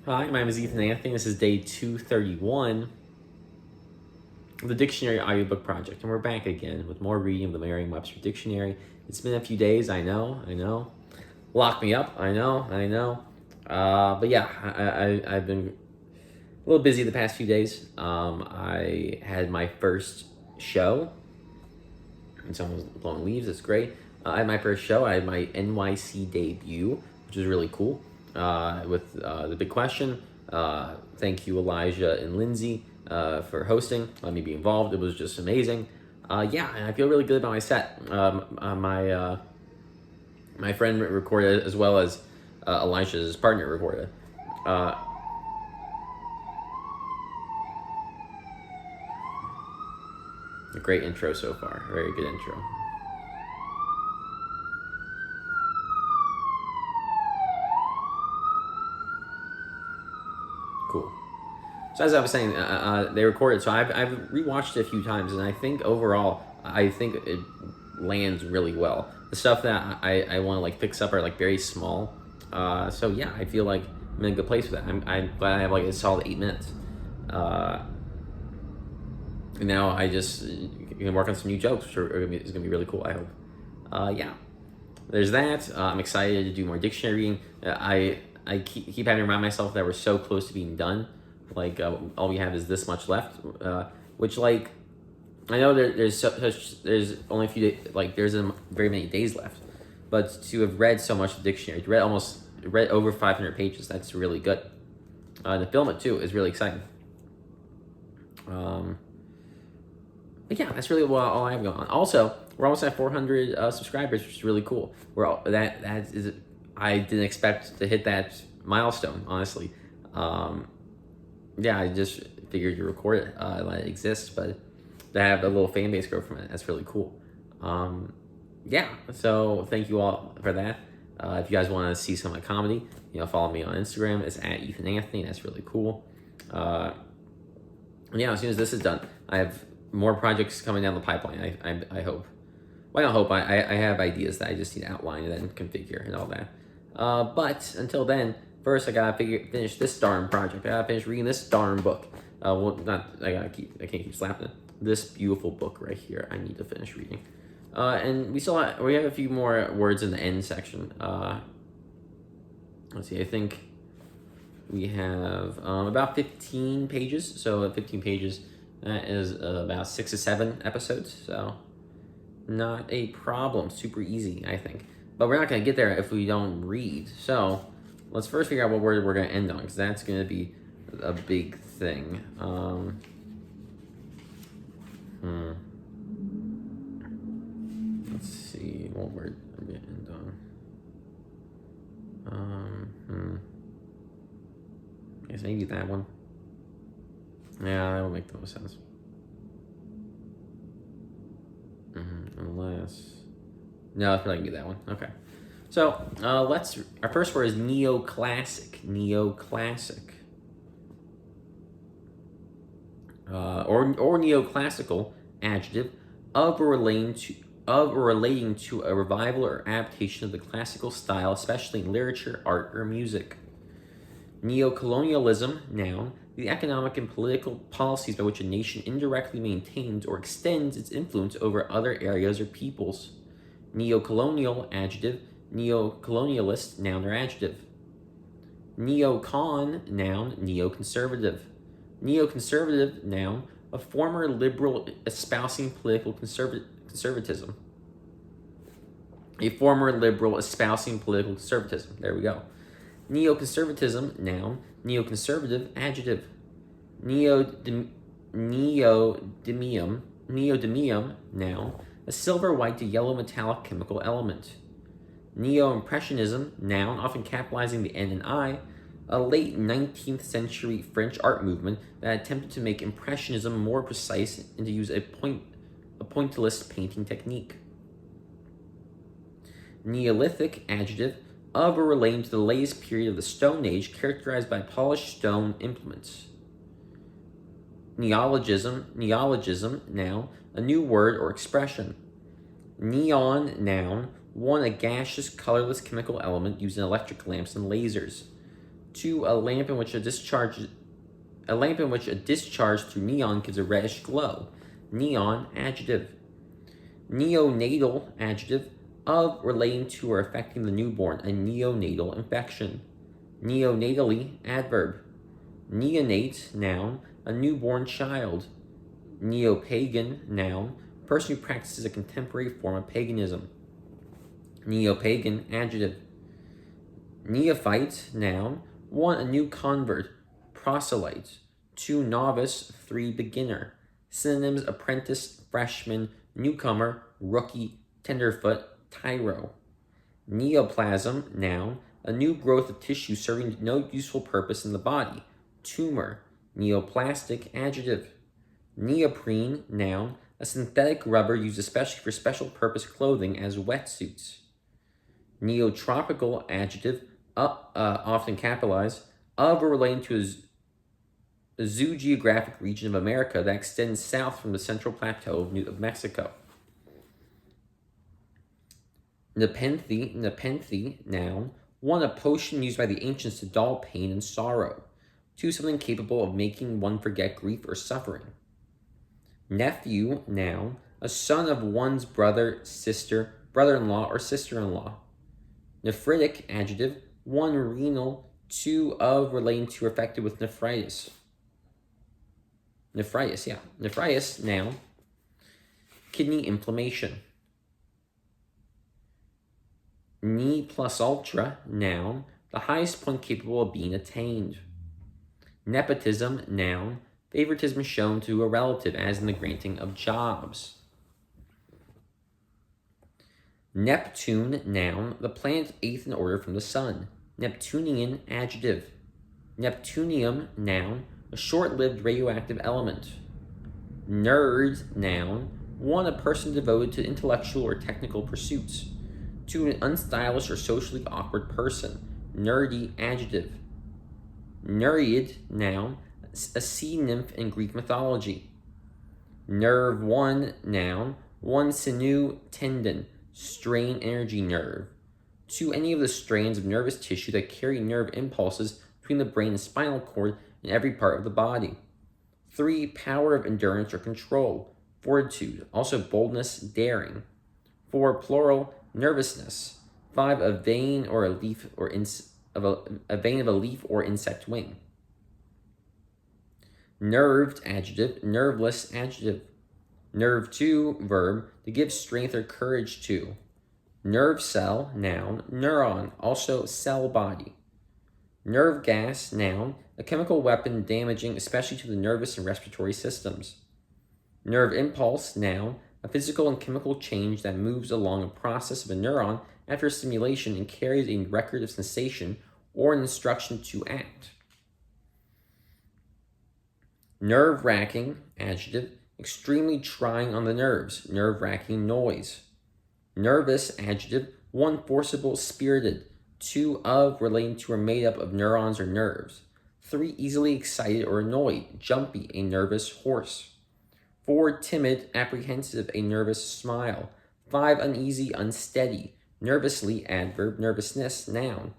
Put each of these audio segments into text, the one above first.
Hi, my name is Ethan Anthony. This is day 231 of the Dictionary Audiobook Project, and we're back again with more reading of the Merriam-Webster Dictionary. It's been a few days, I know. Lock me up, I know. But yeah, I've been a little busy the past few days. I had my first show, and someone was blowing leaves. It's great. I had my first show. I had my NYC debut, which was really cool. With the big question. Thank you, Elijah and Lindsay, for hosting. Let me be involved. It was just amazing. Yeah, and I feel really good about my set. My friend recorded as well as Elijah's partner recorded. Uh, a great intro so far. Very good intro. Cool. So as I was saying, they recorded. So I've rewatched it a few times, and I think overall, I think it lands really well. The stuff that I want to like fix up are like very small. So yeah, I feel like I'm in a good place with that. I'm glad I have like a solid 8 minutes. And now I just can work on some new jokes, which is gonna be really cool. I hope. Yeah. There's that. I'm excited to do more dictionary reading. I keep having to remind myself that we're so close to being done. Like all we have is this much left, which like I know there's only a few days, like there's very many days left, but to have read so much of the dictionary, to read over 500 pages, that's really good. To film it too is really exciting. But yeah, that's really all I have going on. Also, we're almost at 400 subscribers, which is really cool. I didn't expect to hit that milestone, honestly. Yeah, I just figured to record it, let it exist, but to have a little fan base grow from it, that's really cool. Yeah, so thank you all for that. If you guys want to see some of my comedy, follow me on Instagram. It's at Ethan Anthony. That's really cool. Yeah, as soon as this is done, I have more projects coming down the pipeline. I hope. Well, I don't hope. I have ideas that I just need to outline and then configure and all that. But until then, first I gotta finish this darn project. I gotta finish reading this darn book. I can't keep slapping it. This beautiful book right here. I need to finish reading. And we have a few more words in the end section. Let's see. I think we have about 15 pages. So 15 pages. That is about 6 to 7 episodes. So not a problem. Super easy, I think. But we're not going to get there if we don't read. So let's first figure out what word we're going to end on, because that's going to be a big thing. Let's see what word I'm going to end on. I guess maybe that one. Yeah, that would make the most sense. Unless... No, it's probably going to be that one. Okay. So, our first word is neoclassic. Neoclassic. Or neoclassical, adjective, of or relating to a revival or adaptation of the classical style, especially in literature, art, or music. Neocolonialism, noun, the economic and political policies by which a nation indirectly maintains or extends its influence over other areas or peoples. Neocolonial, adjective, neocolonialist, noun or adjective. Neocon, noun, neoconservative. Neoconservative, noun, a former liberal espousing political conservatism. A former liberal espousing political conservatism. There we go. Neoconservatism, noun, neoconservative, adjective. Neodymium, noun, a silver, white to yellow metallic chemical element. Neo-impressionism, noun, often capitalizing the N and I, a late 19th century French art movement that attempted to make impressionism more precise and to use a pointillist painting technique. Neolithic, adjective, of or relating to the latest period of the Stone Age characterized by polished stone implements. Neologism, noun, a new word or expression. Neon, noun, one, a gaseous, colorless chemical element used in electric lamps and lasers. 2, a lamp in which a discharge through neon gives a reddish glow. Neon, adjective. Neonatal, adjective, of relating to or affecting the newborn, a neonatal infection. Neonatally, adverb. Neonate, noun, a newborn child. Neopagan, noun, person who practices a contemporary form of paganism. Neopagan, adjective. Neophyte, noun, 1, a new convert. Proselyte. 2, novice. 3, beginner. Synonyms: apprentice, freshman, newcomer, rookie, tenderfoot, tyro. Neoplasm, noun, a new growth of tissue serving no useful purpose in the body. Tumor. Neoplastic, adjective. Neoprene, noun, a synthetic rubber used especially for special purpose clothing as wetsuits. Neotropical, adjective, often capitalized, of or relating to a zoogeographic region of America that extends south from the central plateau of Mexico. Nepenthe, noun, 1, a potion used by the ancients to dull pain and sorrow. 2, something capable of making one forget grief or suffering. Nephew, noun, a son of one's brother, sister, brother-in-law, or sister-in-law. Nephritic, adjective, 1, renal, 2, of relating to or affected with nephritis. Nephritis, noun, kidney inflammation. Ne plus ultra, noun, the highest point capable of being attained. Nepotism, noun, favoritism shown to a relative, as in the granting of jobs. Neptune, noun, the planet 8th in order from the sun. Neptunian, adjective. Neptunium, noun, a short-lived radioactive element. Nerd, noun, 1, a person devoted to intellectual or technical pursuits. 2, an unstylish or socially awkward person. Nerdy, adjective. Nereid, noun, a sea nymph in Greek mythology. Nerve 1, noun, 1, sinew, tendon, strain, energy, nerve. 2, any of the strands of nervous tissue that carry nerve impulses between the brain and spinal cord in every part of the body. 3, power of endurance or control, fortitude, also boldness, daring. 4, plural, nervousness. 5, a vein or a leaf or a vein of a leaf or insect wing. Nerved, adjective. Nerveless, adjective. Nerve 2, verb, to give strength or courage to. Nerve cell, noun. Neuron, also cell body. Nerve gas, noun, a chemical weapon damaging especially to the nervous and respiratory systems. Nerve impulse, noun, a physical and chemical change that moves along a process of a neuron after stimulation and carries a record of sensation or an instruction to act. Nerve-wracking, adjective, extremely trying on the nerves, nerve-wracking noise. Nervous, adjective, 1, forcible, spirited. 2, of, relating to or made up of neurons or nerves. 3, easily excited or annoyed, jumpy, a nervous horse. 4, timid, apprehensive, a nervous smile. 5, uneasy, unsteady, nervously, adverb, nervousness, noun.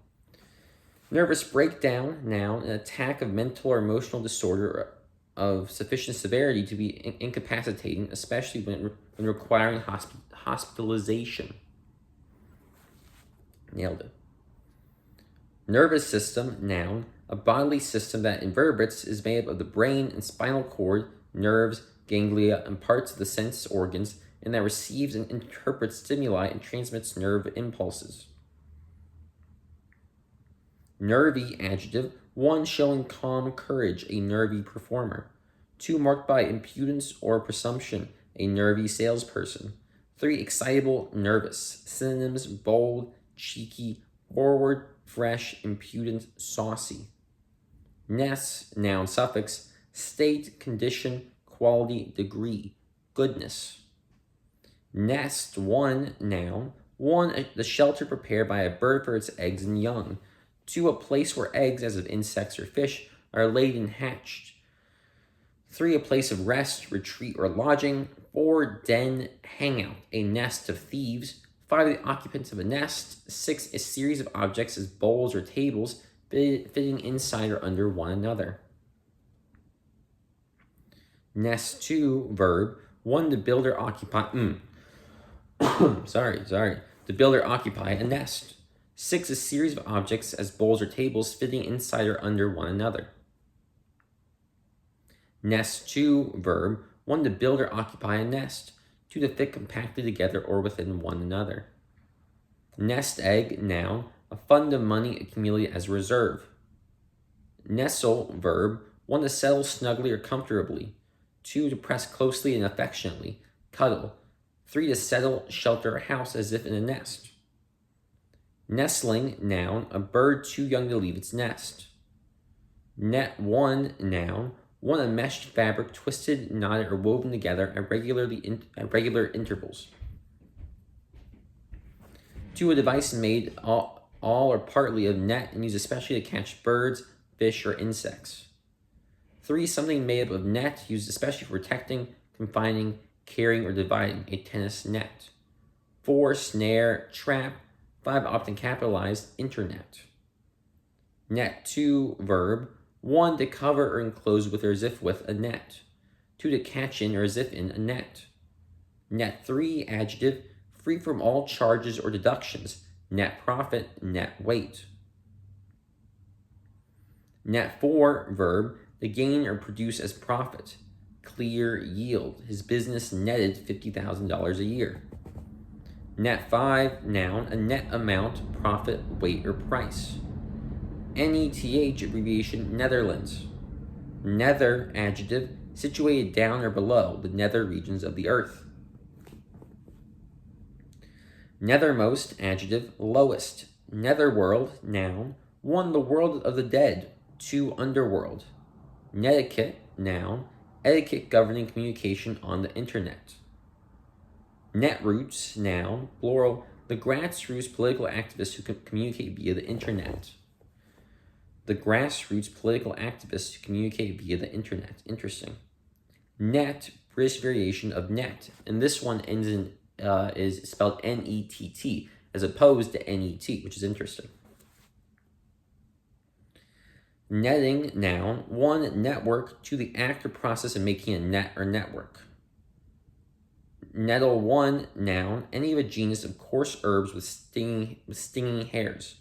Nervous breakdown, noun, an attack of mental or emotional disorder of sufficient severity to be incapacitating, especially when requiring hospitalization. Nailed it. Nervous system, noun, a bodily system that in vertebrates is made up of the brain and spinal cord, nerves, ganglia, and parts of the sense organs, and that receives and interprets stimuli and transmits nerve impulses. Nervy, adjective, 1, showing calm courage, a nervy performer. 2, marked by impudence or presumption, a nervy salesperson. 3, excitable, nervous. Synonyms: bold, cheeky, forward, fresh, impudent, saucy. Ness, noun suffix, state, condition, quality, degree, goodness. Nest, 1, noun, 1, the shelter prepared by a bird for its eggs and young. 2, a place where eggs, as of insects or fish, are laid and hatched. 3, a place of rest, retreat, or lodging. 4, den, hangout, a nest of thieves. 5, the occupants of a nest. 6, a series of objects as bowls or tables fitting inside or under one another. Nest 2, verb, 1, to build or occupy, to build or occupy a nest. 6, a series of objects as bowls or tables fitting inside or under one another. Nest 2, verb, 1, to build or occupy a nest. 2, to fit compactly together or within one another. Nest egg, noun, a fund of money accumulated as a reserve. Nestle, verb, 1, to settle snugly or comfortably. 2, to press closely and affectionately, cuddle. 3, to settle, shelter a house as if in a nest. Nestling, noun, a bird too young to leave its nest. Net 1, noun, 1, a meshed fabric twisted, knotted, or woven together at regular intervals. 2, a device made all or partly of net and used especially to catch birds, fish, or insects. 3, something made up of net used especially for protecting, confining, carrying, or dividing, a tennis net. 4, snare, trap. 5, often capitalized, internet. Net 2, verb, 1, to cover or enclose with or as if with a net. 2, to catch in or as if in a net. Net 3, adjective, free from all charges or deductions, net profit, net weight. Net 4, verb, to gain or produce as profit, clear yield. His business netted $50,000 a year. Net 5, noun, a net amount, profit, weight, or price. NETH, abbreviation, Netherlands. Nether, adjective, situated down or below the nether regions of the earth. Nethermost, adjective, lowest. Netherworld, noun, 1, the world of the dead. 2, underworld. Netiquette, noun, etiquette governing communication on the internet. Netroots, noun, plural, the grassroots political activists who communicate via the internet. The grassroots political activists who communicate via the internet. Interesting. Net, British variation of net, and this one ends in is spelled N-E-T-T as opposed to N-E-T, which is interesting. Netting, noun, 1, network, 2, the act or process of making a net or network. Nettle 1, noun, any of a genus of coarse herbs with stinging hairs.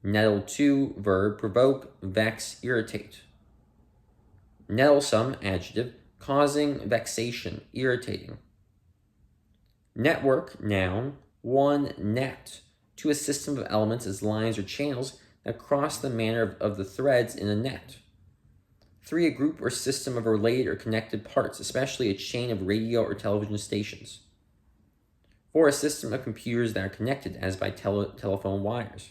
Nettle 2, verb, provoke, vex, irritate. Nettlesome, adjective, causing vexation, irritating. Network, noun, 1, net, 2, a system of elements as lines or channels that cross the manner of the threads in a net. 3, a group or system of related or connected parts, especially a chain of radio or television stations. 4, a system of computers that are connected as by telephone wires.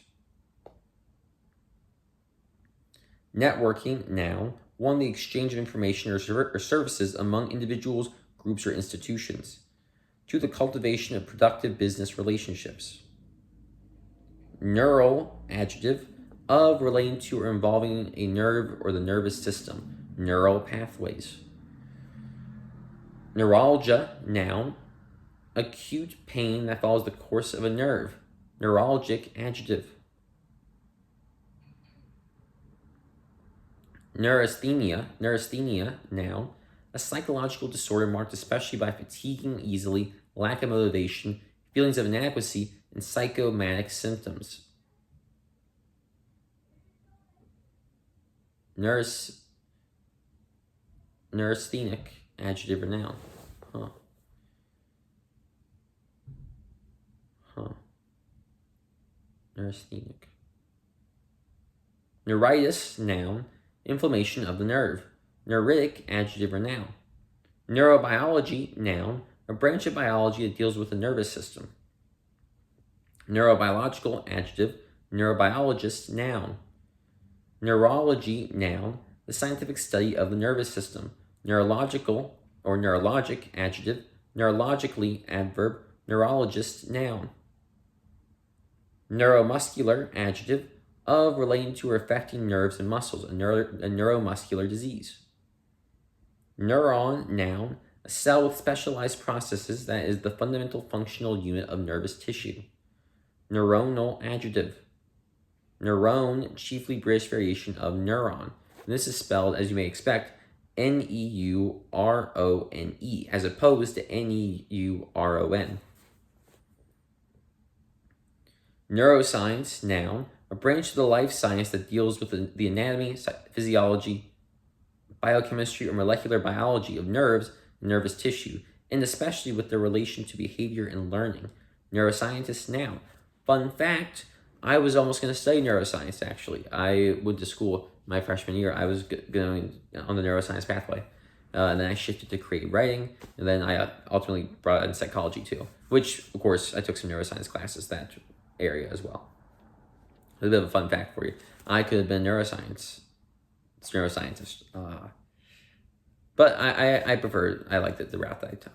Networking, noun, 1, the exchange of information or services among individuals, groups, or institutions. 2, the cultivation of productive business relationships. Neural, adjective, of, relating to, or involving a nerve or the nervous system, neural pathways. Neuralgia, noun, acute pain that follows the course of a nerve, neuralgic, adjective. Neurasthenia, noun, a psychological disorder marked especially by fatiguing easily, lack of motivation, feelings of inadequacy, and psychosomatic symptoms. Neurasthenic, adjective or noun. Neurasthenic. Neuritis, noun, inflammation of the nerve. Neuritic, adjective or noun. Neurobiology, noun, a branch of biology that deals with the nervous system. Neurobiological, adjective. Neurobiologist, noun. Neurology, noun, the scientific study of the nervous system. Neurological or neurologic, adjective. Neurologically, adverb. Neurologist, noun. Neuromuscular, adjective, of, relating to or affecting nerves and muscles, a neuromuscular disease. Neuron, noun, a cell with specialized processes that is the fundamental functional unit of nervous tissue. Neuronal, adjective. Neuron, chiefly British variation of neuron. And this is spelled, as you may expect, Neurone, as opposed to Neuron. Neuroscience, noun, a branch of the life science that deals with the anatomy, physiology, biochemistry, or molecular biology of nerves and nervous tissue, and especially with their relation to behavior and learning. Neuroscientist, noun. Fun fact, I was almost going to study neuroscience, actually. I went to school my freshman year. I was going on the neuroscience pathway. And then I shifted to creative writing, and then I ultimately brought in psychology too, which, of course, I took some neuroscience classes that area as well. A bit of a fun fact for you. I could have been a neuroscientist. But I liked it, the route that I took.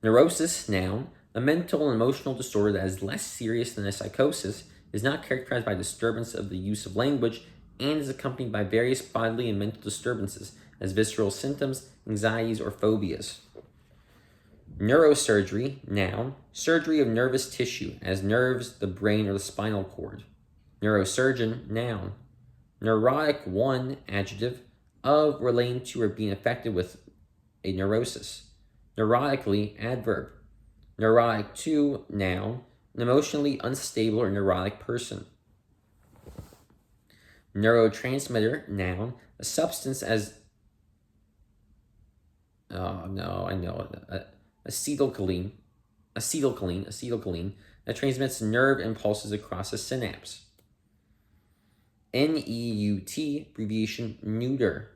Neurosis, noun, a mental and emotional disorder that is less serious than a psychosis, is not characterized by disturbance of the use of language, and is accompanied by various bodily and mental disturbances, as visceral symptoms, anxieties, or phobias. Neurosurgery, noun, surgery of nervous tissue, as nerves, the brain, or the spinal cord. Neurosurgeon, noun, neurotic, one, adjective, of, relating to, or being affected with a neurosis. Neurotically, adverb. Neurotic, two, noun, an emotionally unstable or neurotic person. Neurotransmitter, noun, a substance as, acetylcholine that transmits nerve impulses across a synapse. NEUT, abbreviation, neuter.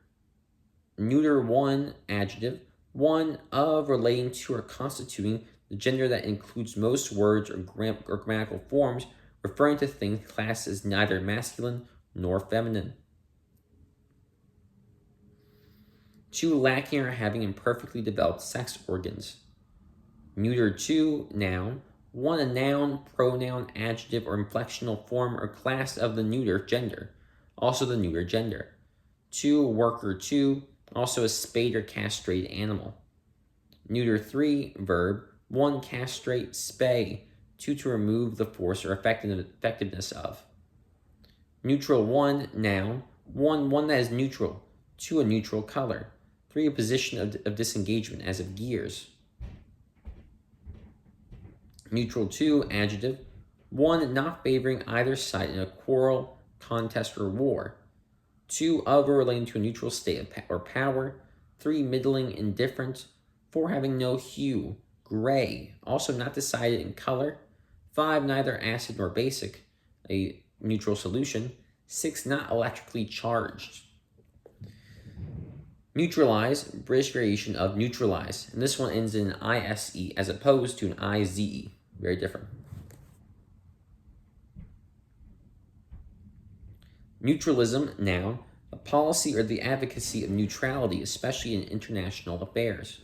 Neuter, one, adjective, one, of, relating to, or constituting the gender that includes most words or grammatical forms, referring to things classed as neither masculine nor feminine. Two, lacking or having imperfectly developed sex organs. Neuter, two, noun, one, a noun, pronoun, adjective, or inflectional form or class of the neuter gender, also the neuter gender. Two, worker, two, also a spayed or castrated animal. Neuter, three, verb, one, castrate, spay, two, to remove the force or effectiveness of. Neutral, one, noun, one that is neutral, two, a neutral color, three, a position of disengagement, as of gears. Neutral, two, adjective, one, not favoring either side in a quarrel, contest, or war. Two, of or relating to a neutral state or power. Three, middling, indifferent. Four, having no hue, gray, also not decided in color. Five, neither acid nor basic, a neutral solution. Six, not electrically charged. Neutralize, British variation of neutralize, and this one ends in ISE as opposed to an IZE. Very different. Neutralism, noun, a policy or the advocacy of neutrality, especially in international affairs.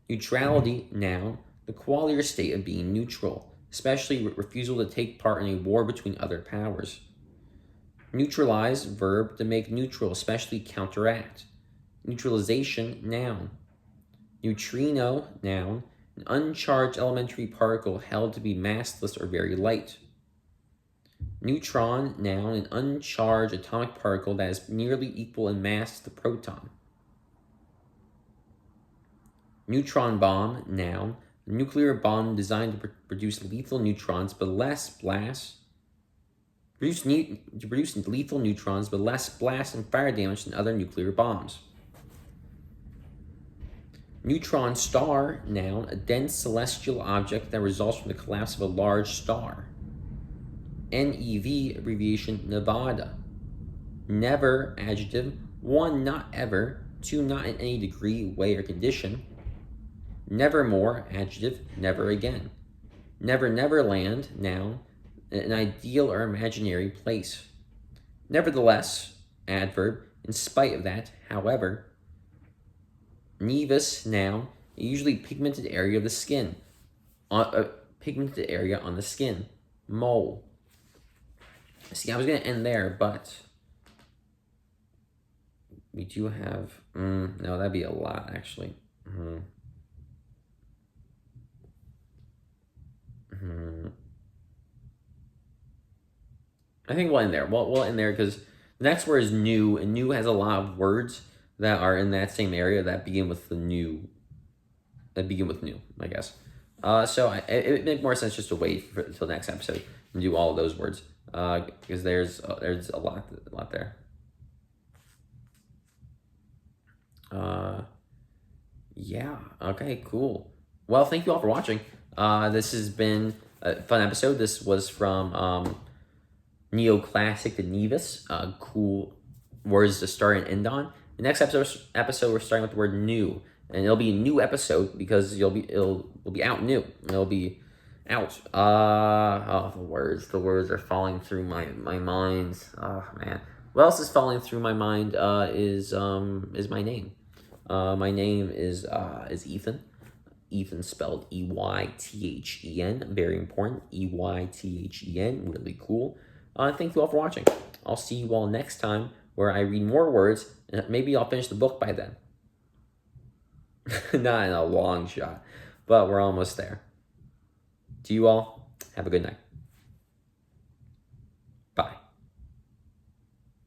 Neutrality, noun, the quality or state of being neutral, especially refusal to take part in a war between other powers. Neutralize, verb, to make neutral, especially counteract. Neutralization, noun. Neutrino, noun, an uncharged elementary particle held to be massless or very light. Neutron, noun, an uncharged atomic particle that is nearly equal in mass to the proton. Neutron bomb, noun, a nuclear bomb designed to produce lethal neutrons but less blast. Produce lethal neutrons but less blast and fire damage than other nuclear bombs. Neutron star, noun, a dense celestial object that results from the collapse of a large star. NEV, abbreviation, Nevada. Never, adjective, one, not ever, two, not in any degree, way, or condition. Nevermore, adjective, never again. Never, neverland, noun, an ideal or imaginary place. Nevertheless, adverb, in spite of that, however. Nevus, noun, a usually pigmented area of the skin. Pigmented area on the skin. Mole. See, I was going to end there, but we do have, no, that'd be a lot, actually. I think we'll end there. We'll end there because the next word is new, and new has a lot of words that are in that same area that begin with the new. That begin with new, I guess. So it would make more sense just to wait until next episode and do all of those words because there's a lot there. Yeah. Okay. Cool. Well, thank you all for watching. This has been a fun episode. This was from neoclassic to nevus. Cool words to start and end on. The next episode we're starting with the word new, and it'll be a new episode because it'll be out new. It'll be out. The words are falling through my mind. Oh man, what else is falling through my mind? Is my name. My name is Ethan. Ethan spelled Eythen. Very important. Eythen. Really cool. Thank you all for watching. I'll see you all next time where I read more words, and maybe I'll finish the book by then. Not in a long shot, but we're almost there. To you all, have a good night.